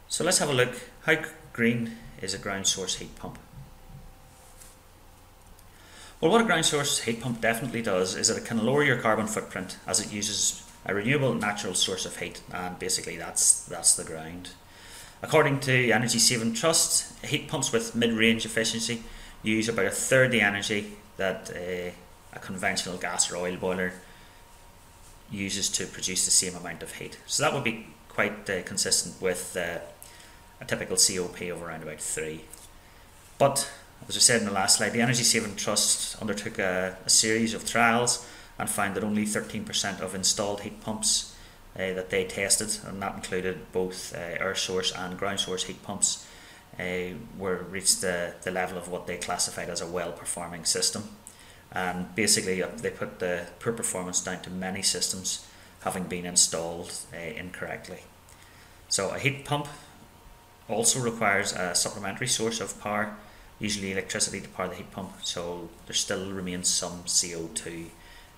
So let's have a look. How green is a ground source heat pump? Well, what a ground source heat pump definitely does is that it can lower your carbon footprint as it uses a renewable natural source of heat, and basically that's the ground. According to Energy Saving Trust, heat pumps with mid-range efficiency use about a third the energy that a conventional gas or oil boiler uses to produce the same amount of heat. So that would be quite consistent with a typical COP of around about 3. But as I said in the last slide, the Energy Saving Trust undertook a series of trials and found that only 13% of installed heat pumps that they tested, and that included both air source and ground source heat pumps, were reached the level of what they classified as a well-performing system. And basically they put the poor performance down to many systems having been installed incorrectly. So a heat pump also requires a supplementary source of power, usually electricity, to power the heat pump, so there still remains some CO2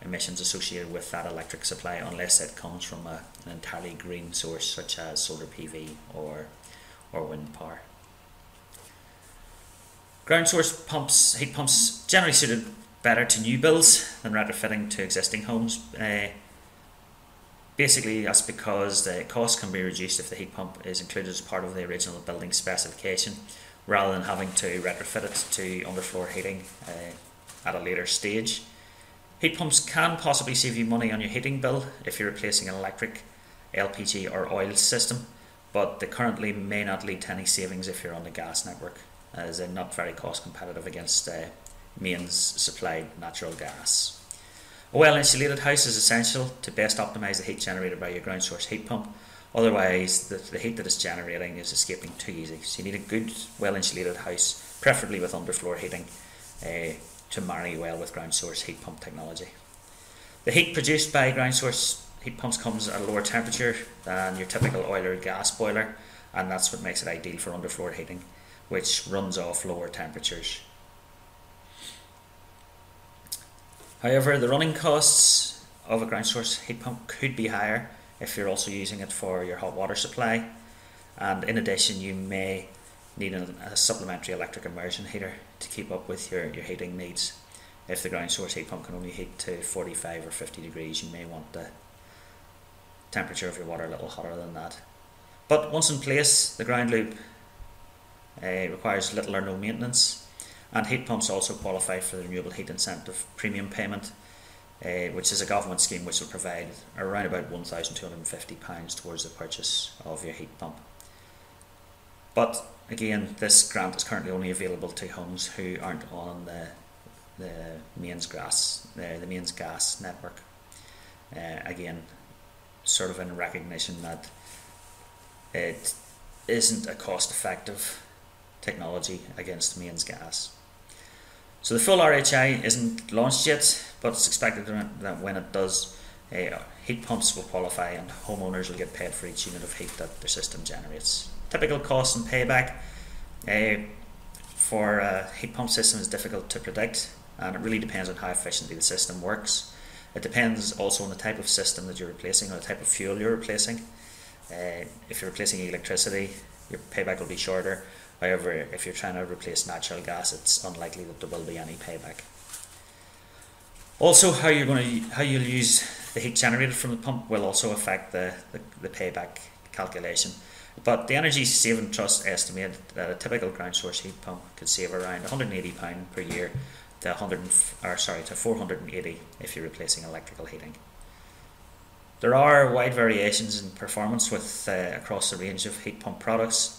emissions associated with that electric supply unless it comes from an entirely green source such as solar PV or wind power. Ground source pumps, heat pumps, generally suited better to new builds than retrofitting to existing homes. Basically that's because the cost can be reduced if the heat pump is included as part of the original building specification, rather than having to retrofit it to underfloor heating at a later stage. Heat pumps can possibly save you money on your heating bill if you're replacing an electric, LPG or oil system, but they currently may not lead to any savings if you're on the gas network, as they're not very cost competitive against mains supplied natural gas. A well insulated house is essential to best optimise the heat generated by your ground source heat pump. Otherwise the heat that it's generating is escaping too easy. So you need a good well insulated house, preferably with underfloor heating, to marry well with ground source heat pump technology. The heat produced by ground source heat pumps comes at a lower temperature than your typical oil or gas boiler, and that's what makes it ideal for underfloor heating, which runs off lower temperatures. However, the running costs of a ground source heat pump could be higher if you're also using it for your hot water supply, and in addition you may need a supplementary electric immersion heater to keep up with your heating needs. If the ground source heat pump can only heat to 45 or 50 degrees, you may want the temperature of your water a little hotter than that. But once in place, the ground loop requires little or no maintenance, and heat pumps also qualify for the Renewable Heat Incentive Premium Payment, which is a government scheme which will provide around about £1,250 towards the purchase of your heat pump. But again, this grant is currently only available to homes who aren't on the mains gas network. Again, sort of in recognition that it isn't a cost-effective technology against mains gas. So the full RHI isn't launched yet, but it's expected that when it does, heat pumps will qualify and homeowners will get paid for each unit of heat that their system generates. Typical cost and payback for a heat pump system is difficult to predict, and it really depends on how efficiently the system works. It depends also on the type of system that you're replacing or the type of fuel you're replacing. If you're replacing electricity, your payback will be shorter. However, if you're trying to replace natural gas, it's unlikely that there will be any payback. Also, how you'll use the heat generated from the pump will also affect the payback calculation. But the Energy Saving Trust estimated that a typical ground source heat pump could save around £180 per year to 480 if you're replacing electrical heating. There are wide variations in performance across the range of heat pump products,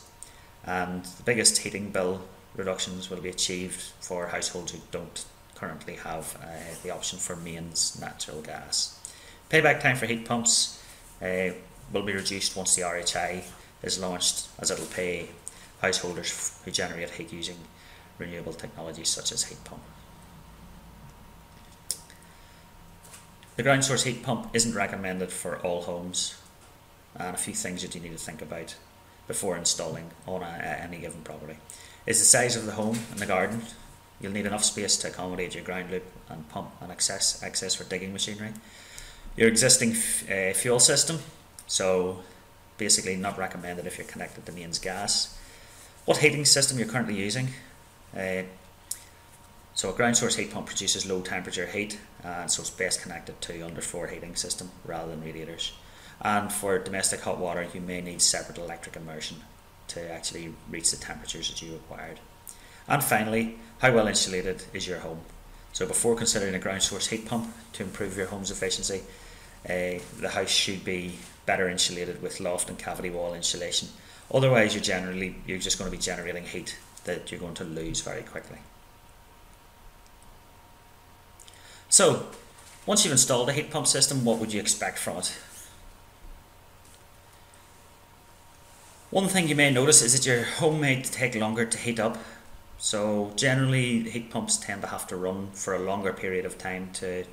and the biggest heating bill reductions will be achieved for households who don't currently have the option for mains natural gas. Payback time for heat pumps will be reduced once the RHI is launched, as it will pay householders who generate heat using renewable technologies such as heat pump. The ground source heat pump isn't recommended for all homes, and a few things that you need to think about before installing on any given property is the size of the home and the garden. You'll need enough space to accommodate your ground loop and pump and access for digging machinery. Your existing fuel system, so basically not recommended if you're connected to mains gas. What heating system you're currently using? So a ground source heat pump produces low temperature heat, and so it's best connected to underfloor heating system rather than radiators. And for domestic hot water, you may need separate electric immersion to actually reach the temperatures that you required. And finally, how well insulated is your home? So before considering a ground source heat pump to improve your home's efficiency, the house should be better insulated with loft and cavity wall insulation. Otherwise, you're just going to be generating heat that you're going to lose very quickly. So, once you've installed a heat pump system, what would you expect from it? One thing you may notice is that your home may take longer to heat up. So generally heat pumps tend to have to run for a longer period of time to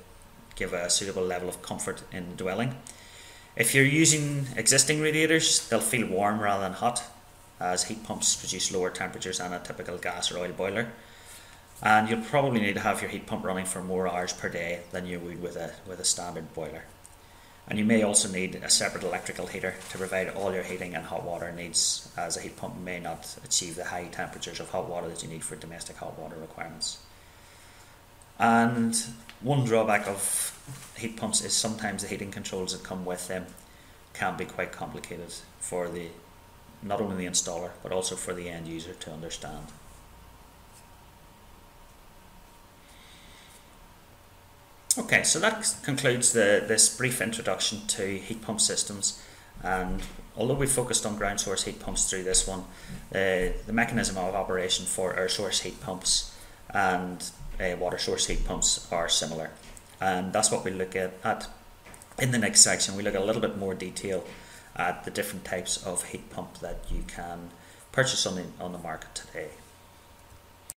give a suitable level of comfort in the dwelling. If you're using existing radiators, they'll feel warm rather than hot, as heat pumps produce lower temperatures than a typical gas or oil boiler. And you'll probably need to have your heat pump running for more hours per day than you would with a standard boiler. And you may also need a separate electrical heater to provide all your heating and hot water needs, as a heat pump may not achieve the high temperatures of hot water that you need for domestic hot water requirements. And one drawback of heat pumps is sometimes the heating controls that come with them can be quite complicated for not only the installer but also for the end user to understand. Okay, so that concludes this brief introduction to heat pump systems, and although we focused on ground source heat pumps through this one, the mechanism of operation for air source heat pumps and water source heat pumps are similar, and that's what we look at in the next section. We look at a little bit more detail at the different types of heat pump that you can purchase on the market today.